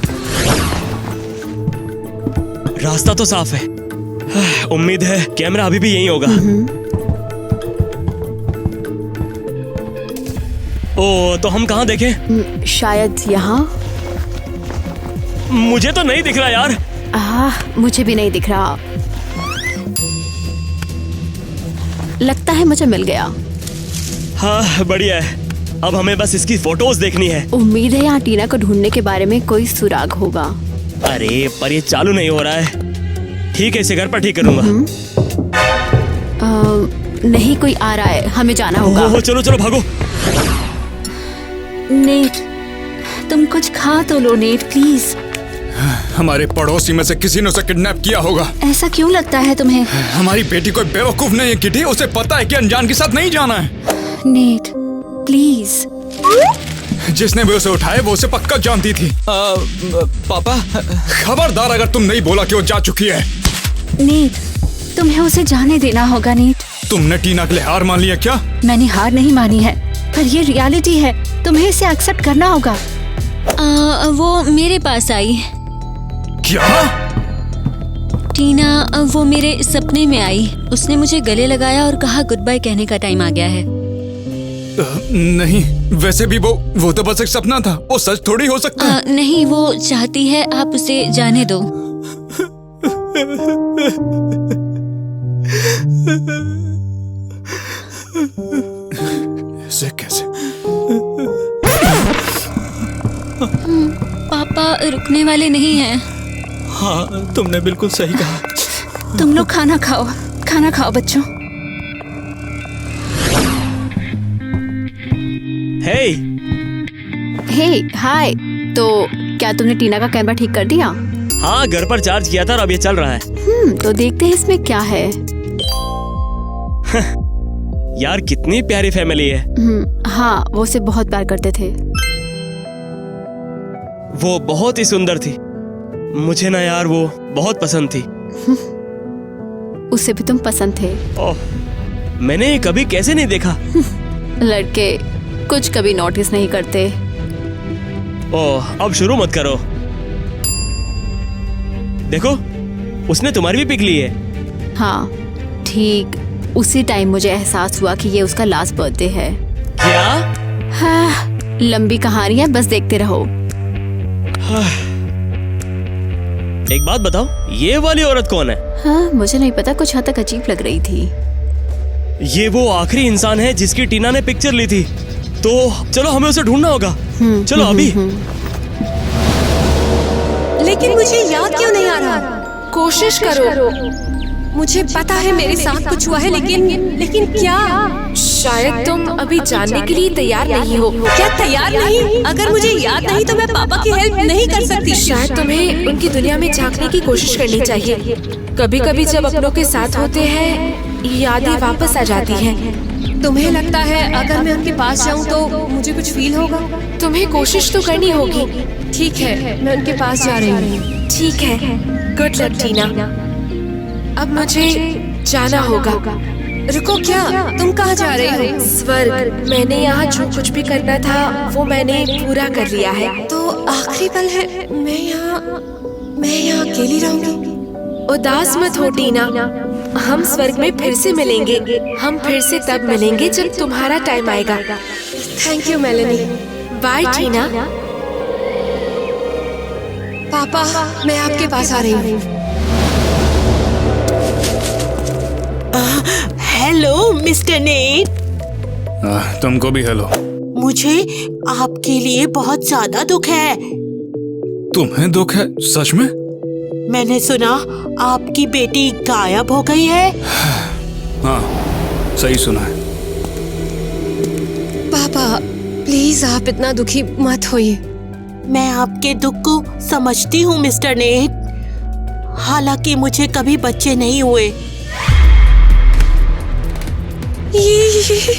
S12: रास्ता तो साफ है। उम्मीद है कैमरा अभी भी यही होगा। ओ, तो हम कहाँ देखें?
S4: शायद यहाँ।
S12: मुझे तो नहीं दिख रहा यार।
S4: मुझे भी नहीं दिख रहा। लगता है मुझे मिल गया।
S12: हाँ, बढ़िया है। अब हमें बस इसकी फोटोज देखनी है।
S4: उम्मीद है यहाँ टीना को ढूंढने के बारे में कोई सुराग होगा।
S12: अरे पर ये चालू नहीं हो रहा है। ठीक है, इसे घर पर ठीक करूंगा।
S4: नहीं, कोई आ रहा है, हमें जाना होगा।
S12: ओह, चलो चलो भागो।
S4: नेट, तुम कुछ खा तो लो नेट, प्लीज।
S10: हमारे पड़ोसी में से किसी ने उसे किडनैप किया होगा।
S4: ऐसा क्यों लगता है तुम्हें?
S10: हमारी बेटी कोई बेवकूफ नहीं है किटी, उसे पता है कि अनजान के साथ नहीं जाना है।
S4: Net please.
S10: जिसने भी उसे उठाया वो उसे पक्का जानती थी।
S7: पापा,
S10: खबरदार अगर तुम नहीं बोला कि वो जा चुकी है।
S4: नेट, तुम्हें उसे जाने देना होगा। नेट,
S10: तुमने टीना के लिए हार मान लिया क्या?
S4: मैंने हार नहीं मानी है, पर ये रियलिटी है, तुम्हें इसे एक्सेप्ट करना होगा।
S13: वो मेरे पास आई।
S10: क्या?
S13: टीना, वो मेरे सपने में आई। उसने मुझे गले लगाया और कहा गुड बाय कहने का टाइम आ गया है।
S10: नहीं, वैसे भी वो तो बस एक सपना था, वो सच थोड़ी हो सकता है।
S13: नहीं, वो चाहती है आप उसे जाने दो।
S10: ऐसे कैसे?
S13: पापा रुकने वाले नहीं हैं।
S7: हाँ, तुमने बिल्कुल सही कहा।
S4: तुम लोग खाना खाओ, खाना खाओ बच्चों।
S12: हे,
S4: हाय। तो क्या तुमने टीना का कैमरा ठीक कर दिया?
S12: हाँ, घर पर चार्ज किया था और अब ये चल रहा है।
S4: तो देखते हैं इसमें क्या है।
S12: यार कितनी प्यारी फैमिली है।
S4: हाँ, वो उसे बहुत प्यार करते थे।
S12: वो बहुत ही सुंदर थी। मुझे ना यार वो बहुत पसंद थी।
S4: उसे भी तुम पसंद थे।
S12: ओह, मैंने कभी कैसे नहीं देखा।
S4: लड़के कुछ कभी नोटिस नहीं करते।
S12: ओह, अब शुरू मत करो। देखो, उसने तुम्हारी भी पिक ली है।
S4: हाँ, ठीक उसी टाइम मुझे एहसास हुआ कि ये उसका लास्ट बर्थडे है।
S12: क्या?
S4: हाँ, लंबी कहानी है, बस देखते रहो।
S12: एक बात बताओ, ये वाली औरत कौन है?
S4: हाँ, मुझे नहीं पता, कुछ हद तक अजीब लग रही थी।
S12: ये वो आखिरी इंसान है जिसकी टीना ने पिक्चर ली थी। तो चलो हमें उसे ढूंढना होगा। चलो अभी।
S2: लेकिन मुझे याद क्यों नहीं आ रहा?
S11: कोशिश करो।
S2: मुझे पता है मेरे साथ कुछ हुआ है, लेकिन क्या?
S11: शायद तुम अभी जानने के लिए तैयार नहीं हो।
S2: क्या तैयार नहीं? अगर मुझे याद नहीं तो मैं पापा की हेल्प नहीं कर सकती।
S11: शायद तुम्हें उनकी दुनिया में झांकने की कोशिश करनी चाहिए। कभी कभी जब अपनों के साथ होते हैं, यादें वापस आ जाती हैं।
S2: तुम्हें लगता है अगर मैं उनके पास जाऊं तो मुझे कुछ फील होगा?
S11: तुम्हें कोशिश तो करनी होगी।
S2: ठीक है, मैं उनके पास जा रही हूँ।
S11: ठीक है, गुड लक टीना। अब मुझे जाना होगा।
S2: रुको, क्या तुम कहाँ जा रही हो?
S11: स्वर्ग। मैंने यहाँ जो कुछ भी करना था वो मैंने पूरा कर लिया है।
S2: तो आखिरी पल है, मैं यहाँ अकेली रहूंगी।
S11: उदास मत हो टीना, हम स्वर्ग में फिर से मिलेंगे। हम फिर से तब मिलेंगे जब तुम्हारा टाइम आएगा।
S2: Thank you Meloni.
S11: बाय टीना।
S2: पापा, मैं आपके पास आ रही हूँ।
S6: Hello mister net.
S10: तुमको भी हेलो।
S6: मुझे आपके लिए बहुत ज्यादा दुख है।
S10: तुम्हें दुख है? सच में?
S6: मैंने सुना आपकी बेटी गायब हो गई है।
S10: हाँ, सही सुना है।
S2: पापा प्लीज आप इतना दुखी मत होइए।
S6: मैं आपके दुख को समझती हूँ मिस्टर नेट। हालांकि मुझे कभी बच्चे नहीं हुए।
S2: ये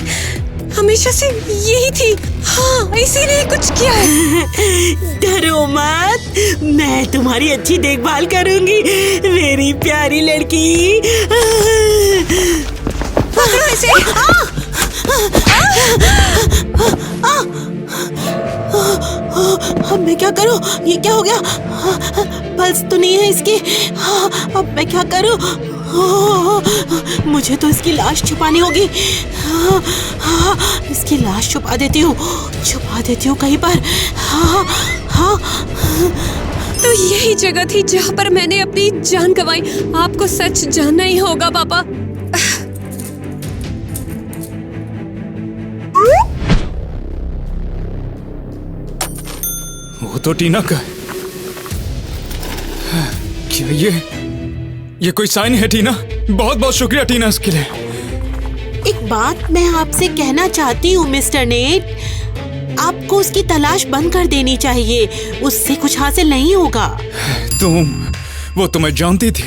S2: हमेशा से यही थी। हाँ, इसीलिए कुछ किया है।
S6: डरो मत, मैं तुम्हारी अच्छी देखभाल करूंगी मेरी प्यारी लड़की।
S2: पकड़ो इसे।
S6: अब मैं क्या करूं? ये क्या हो गया? पल्स तो नहीं है इसकी। अब मैं क्या करूं? मुझे तो इसकी लाश छुपानी होगी। इसकी लाश छुपा देती हूँ कहीं पर।
S2: तो यही जगह थी जहाँ पर मैंने अपनी जान गंवाई। आपको सच जानना ही होगा पापा।
S10: वो तो टीना का। क्या ये कोई साइन है टीना? बहुत बहुत शुक्रिया टीना इसके लिए।
S6: एक बात मैं आपसे कहना चाहती हूँ मिस्टर नेट। आपको उसकी तलाश बंद कर देनी चाहिए। उससे कुछ हासिल नहीं होगा।
S10: वो तुम्हें जानती थी,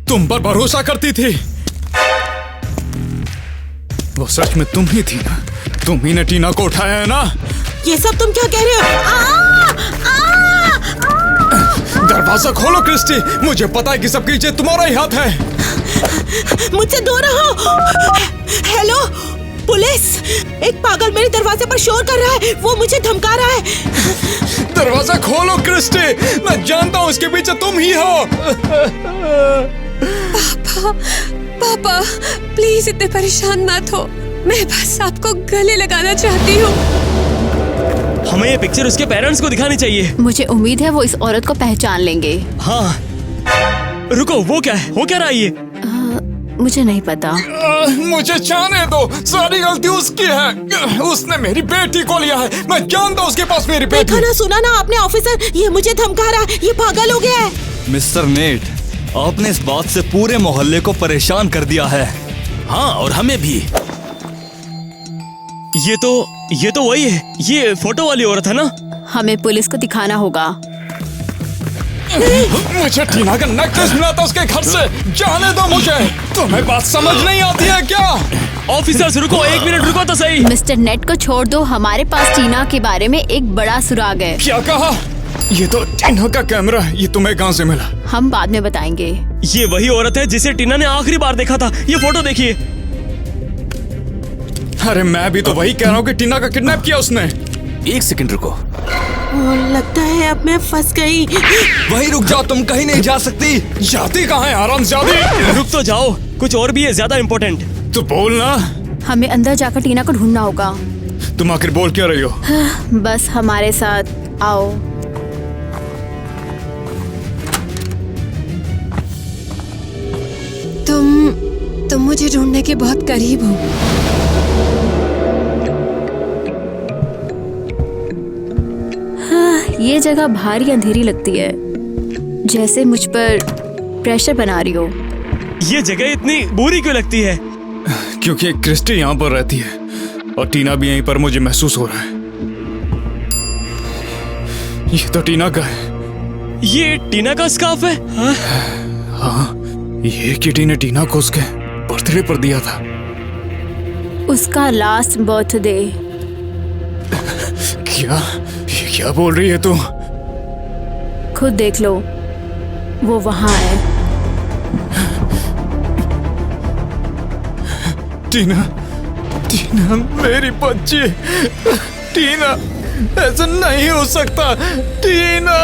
S10: तुम पर भरोसा करती थी। वो सच में तुम ही थी ना? तुम ही ने टीना को उठाया है ना?
S6: ये सब तुम क्या कह रहे हो?
S10: दरवाजा खोलो क्रिस्टी। मुझे पता है कि सबकी इज्जत तुम्हारा ही हाथ है।
S6: मुझसे दूर रहो। हेलो पुलिस, एक पागल मेरे दरवाजे पर शोर कर रहा है। वो मुझे धमका रहा है।
S10: दरवाजा खोलो क्रिस्टी, मैं जानता हूँ इसके पीछे तुम ही हो।
S2: पापा प्लीज इतने परेशान मत हो। मैं बस आपको गले लगाना चाहती हूँ।
S12: हमें ये पिक्चर उसके पेरेंट्स को दिखानी चाहिए।
S4: मुझे उम्मीद है वो इस औरत को पहचान लेंगे।
S12: हाँ, रुको, वो क्या है? हो क्या रहा है ये?
S4: मुझे नहीं पता।
S10: मुझे जाने दो, सारी गलती उसकी है। उसने मेरी बेटी को लिया है। मैं जानता हूँ उसके पास मेरी बेटी।
S6: देखा ना, सुना ना आपने ऑफिसर? ये मुझे धमका रहा है। ये पागल हो गया है।
S14: मिस्टर नेट, आपने इस बात से पूरे मोहल्ले को परेशान कर दिया है।
S7: हाँ, और हमें भी।
S12: ये तो वही है। ये फोटो वाली औरत है ना?
S4: हमें पुलिस को दिखाना होगा।
S10: मुझे टीना का नेकलेस मिला था उसके घर से। जाने दो मुझे। तुम्हें बात समझ नहीं आती है क्या?
S12: ऑफिसर्स रुको, 1 मिनट रुको तो सही।
S4: मिस्टर नेट को छोड़ दो, हमारे पास टीना के बारे में एक बड़ा सुराग है।
S10: क्या कहा? ये तो टीना का कैमरा है। ये तुम्हें कहाँ से मिला?
S4: हम बाद में बताएंगे।
S12: ये वही औरत है जिसे टीना ने आखिरी बार देखा था। ये फोटो देखिए।
S10: अरे मैं भी तो वही कह रहा हूँ कि टीना का किडनैप किया उसने।
S14: 1 सेकंड रुको।
S6: लगता है अब मैं फंस गई।
S14: वहीं रुक जाओ, तुम कहीं नहीं जा सकती।
S10: जाती कहाँ है हरामजादी?
S12: रुक तो जाओ, कुछ और भी है ज्यादा इम्पोर्टेंट।
S10: तो बोलना।
S4: हमें अंदर जाकर टीना को ढूंढना होगा।
S10: तुम आखिर बोल क्या रही हो?
S4: बस हमारे साथ आओ।
S2: तुम मुझे ढूंढने के बहुत करीब हो।
S4: ये जगह भारी अंधेरी लगती है, जैसे मुझ पर प्रेशर बना रही हो।
S12: ये जगह इतनी बुरी क्यों लगती है?
S10: क्योंकि क्रिस्टी यहाँ पर रहती है और टीना भी यहीं पर मुझे महसूस हो रहा है। ये तो टीना का है।
S12: ये टीना का स्कार्फ है?
S10: हाँ, ये किटी ने टीना को उसके बर्थडे पर दिया था।
S4: उसका लास्ट बर्थडे।
S10: क्या बोल रही है तू?
S4: खुद देख लो, वो वहां है।
S10: टीना मेरी बच्ची। टीना, ऐसा नहीं हो सकता। टीना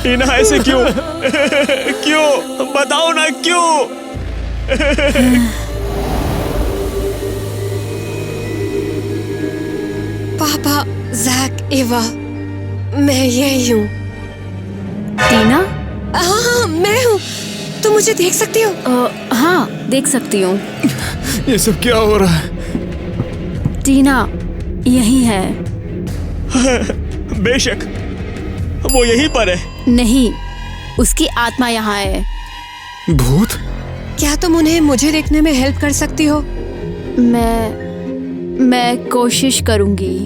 S12: टीना ऐसे क्यों? क्यों? बताओ ना क्यों?
S2: पापा, जैक, एवा, मैं यही हूँ।
S4: टीना?
S2: हाँ, मैं हूँ। तुम मुझे देख सकती हो?
S4: हाँ, देख सकती हूँ।
S10: ये सब क्या हो रहा है?
S4: टीना यही है।
S12: बेशक, वो यहीं पर है।
S4: नहीं, उसकी आत्मा यहाँ है।
S10: भूत?
S2: क्या तुम उन्हें मुझे देखने में हेल्प कर सकती हो?
S4: मैं कोशिश करूंगी।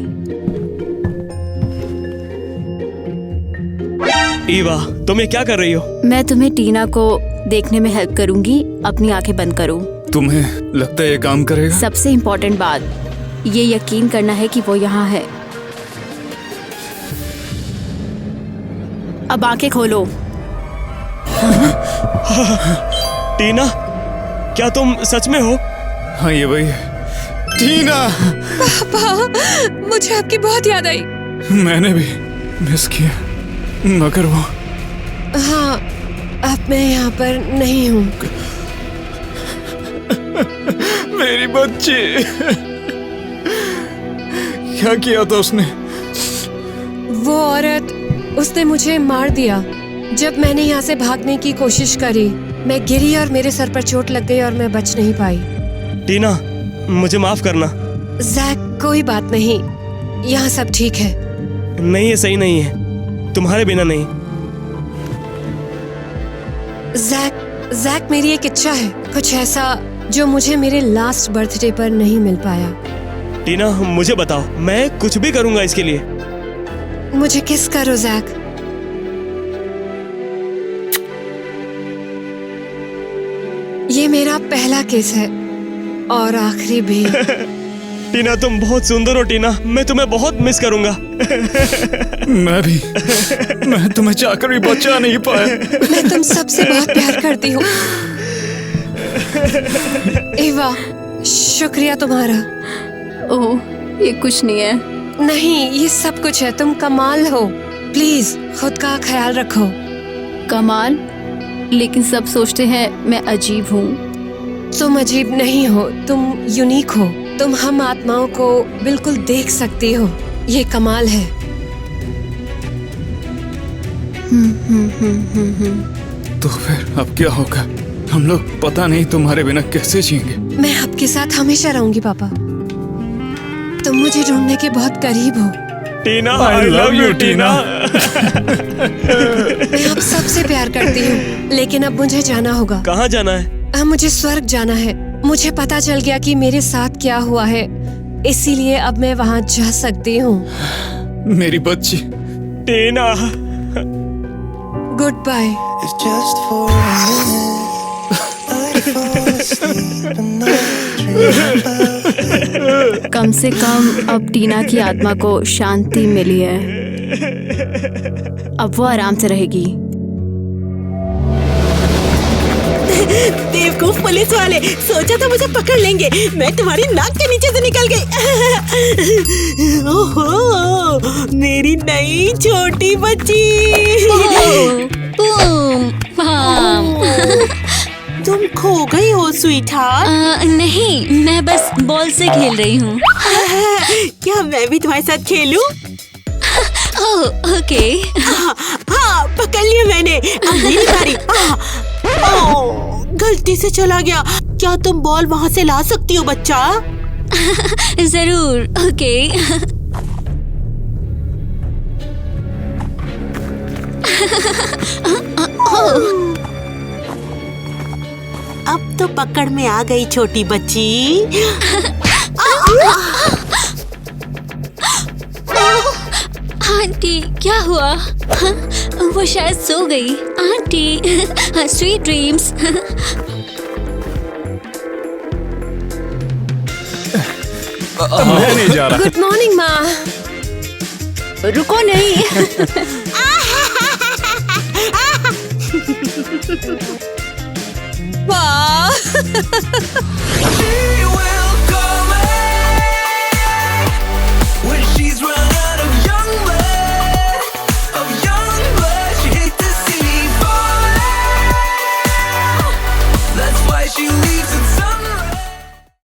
S12: ईवा, तुम ये क्या कर रही हो?
S4: मैं तुम्हें टीना को देखने में हेल्प करूंगी। अपनी आंखें बंद करो।
S10: तुम्हें लगता है ये काम करेगा?
S4: सबसे इम्पोर्टेंट बात, ये यकीन करना है कि वो यहाँ है। अब आंखें खोलो।
S12: टीना, क्या तुम सच में हो?
S10: हाँ, ये वही है। टीना!
S2: पापा, मुझे आपकी बहुत याद आई।
S10: मैंने भी मिस किया, मगर वो।
S2: हाँ, अब मैं यहाँ पर नहीं हूँ।
S10: मेरी बच्ची। क्या किया था उसने?
S2: वो औरत, उसने मुझे मार दिया। जब मैंने यहाँ से भागने की कोशिश करी, मैं गिरी और मेरे सर पर चोट लग गई और मैं बच नहीं पाई।
S12: टीना, मुझे माफ करना।
S2: जैक, कोई बात नहीं, यहाँ सब ठीक है।
S12: नहीं, ये सही नहीं है। तुम्हारे बिना नहीं।
S2: जैक, मेरी एक इच्छा है, कुछ ऐसा जो मुझे मेरे लास्ट बर्थडे पर नहीं मिल पाया।
S12: टीना, मुझे बताओ, मैं कुछ भी करूंगा इसके लिए।
S2: मुझे किस करो जैक। ये मेरा पहला किस है और आखिरी भी।
S12: टीना, तुम बहुत सुंदर हो। टीना, मैं तुम्हें बहुत मिस करूंगा।
S10: मैं भी। मैं तुम्हें चाहकर भी बचा नहीं पाया।
S2: मैं तुम सबसे बहुत प्यार करती हूँ। एवा, शुक्रिया तुम्हारा।
S4: ओह, ये कुछ नहीं है।
S2: नहीं, ये सब कुछ है। तुम कमाल हो। प्लीज खुद का ख्याल रखो।
S4: कमाल? लेकिन सब सोचते हैं मैं अजीब हूँ।
S2: तुम अजीब नहीं हो, तुम यूनिक हो। तुम हम आत्माओं को बिल्कुल देख सकती हो। ये कमाल है।
S10: तो फिर अब क्या होगा? हम लोग पता नहीं तुम्हारे बिना कैसे जिएंगे।
S2: मैं आपके साथ हमेशा रहूंगी पापा। तुम मुझे ढूंढने के बहुत करीब हो।
S12: टीना, I love you, टीना।
S2: मैं आप सबसे प्यार करती हूँ, लेकिन अब मुझे जाना होगा।
S12: कहाँ जाना है?
S2: अब मुझे स्वर्ग जाना है। मुझे पता चल गया कि मेरे साथ क्या हुआ है। इसीलिए अब मैं वहाँ जा सकती हूँ।
S10: मेरी बच्ची
S12: टीना।
S2: Good bye.
S4: कम से कम अब टीना की आत्मा को शांति मिली है। अब वो आराम से रहेगी।
S6: बेवकूफ पुलिस वाले, सोचा था मुझे पकड़ लेंगे, मैं तुम्हारी नाक के नीचे से निकल गई। ओहो, मेरी नई छोटी बच्ची। तुम खो गई हो स्वीटहार्ट?
S13: नहीं, मैं बस बॉल से खेल रही हूँ।
S6: क्या मैं भी तुम्हारे साथ खेलूं?
S13: ओके।
S6: हाँ, पकड़ लिया मैंने। अब मेरी बारी। गलती से चला गया। क्या तुम बॉल वहाँ से ला सकती हो बच्चा?
S13: जरूर। ओके।
S6: अब तो पकड़ में आ गई छोटी बच्ची।
S13: आंटी, क्या हुआ? वो शायद सो गई। Aunty, sweet dreams.
S10: मैं नहीं जा रहा।
S2: गुड मॉर्निंग माँ।
S4: रुको नहीं।
S2: वाह।